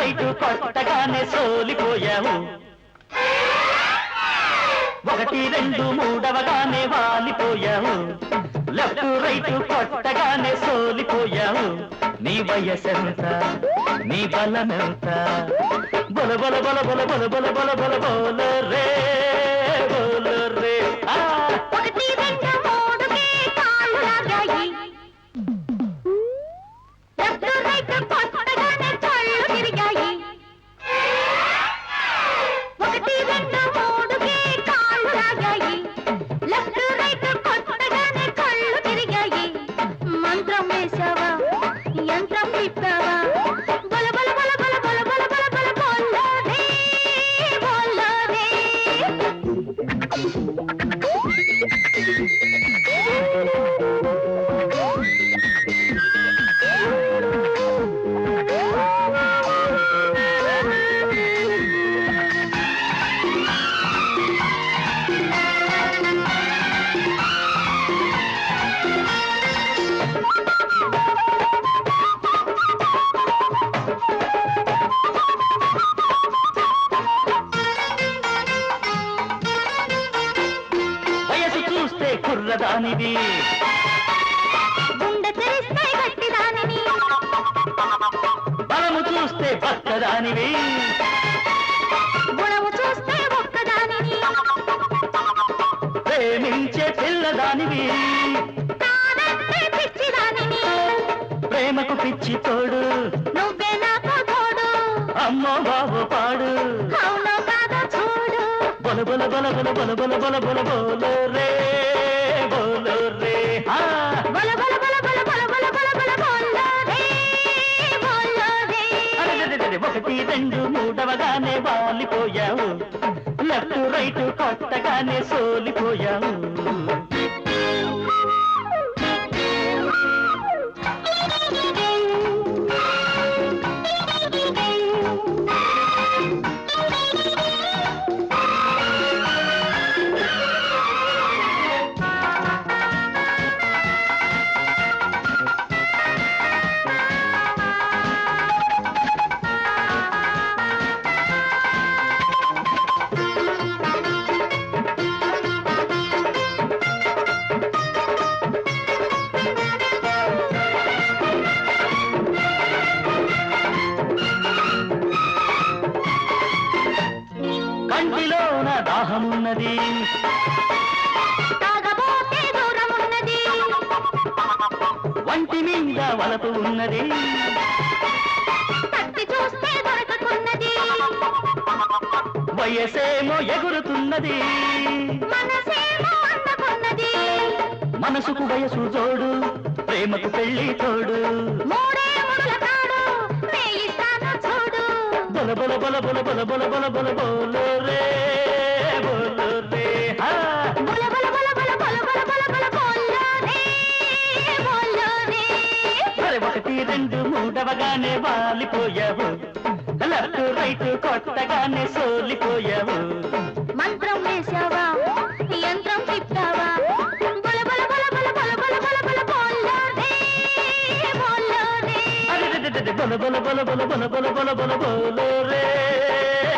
Right కొట్టగానే సోలిపోయావు. ఒకటి రెండు మూడవగానే వాలిపోయావు. లెఫ్ట్ రైట్ కొట్టగానే సోలిపోయావు. నీ వయసెంత, నీ బలమెంత? బొల బొల బొల బొల బొల బొల బొల బొల బోల రే బోల రే. ఒకటి రెండు మూడుకే కాళ్ళు లాగాయి. లెఫ్ట్ రైట్ కొట్టగానే కళ్ళు తిరిగాయి. ఒకటి రెండు మూడుకే కాళ్ళు లాగాయి. లెఫ్ట్ రైట్ కొట్టగానే కళ్ళు తిరిగాయి. మంత్రం వేశావా, యంత్రం తిప్పావా? బొల బొల బొల బొల బొల బొల బొల బొల బోల్లోనే బోల్లోనే. వయసు చూస్తే కుర్రదానివి, గుండె తెరిస్తే గట్టిదానిని. బలము చూస్తే బక్కదానివి. గుణము చూస్తే ఒక్కదానిని. ప్రేమించే పిల్లదానివి. కాదంటే పిచ్చిదానిని. ప్రేమకు పిచ్చి తోడు, నువ్వే నాకు తోడు. అమ్మో బాబు పాడు. అవునో కాదో చూడు. బొల బొల బొల బొల బొల బొల బొల బొల బోల రే బోల రే. బొల బొల బొల బొల బొల బొల బొల బొల బోల్లోనే బోల్లోనే. అరెరెరెరె, ఒకటి రెండు మూడవగానే వాలిపోయావు. లెఫ్ట్ రైట్ కొట్టగానే సోలిపోయావు. కంటిలోన దాహమున్నది, తాగబోతే దూరమున్నది. వంటి మీద వలపు ఉన్నది. తట్టి చూస్తే దొరకకున్నది. వయసేమో ఎగురుతున్నది. మనసేమో అందకున్నది. మనసుకు వయసు జోడు, ప్రేమకు పెళ్లి తోడు. మూడే ముడుల తాడు, వేయిస్తాను చూడు. బొల బొల బొల బొల బొల బొల బొల బొల బోల రే బోల రే. బొల బొల బొల బొల బొల బొల బొల బొల బోల్లోనే బోల్లోనే. మరి ఒకటి రెండు మూడవగానే వాలిపోయావు. లెఫ్ట్ రైట్ కొట్టగానే సోలిపోయావు. మంత్రం వేశావా, యంత్రం తిప్పావా? బొల బొల బొల బొల బొల బొల బొల బొల బోల్లోనే బోల్లోనే. అరెరెరెరె, బొల బొల బొల బొల బొల బొల బొల బొల బోల రే.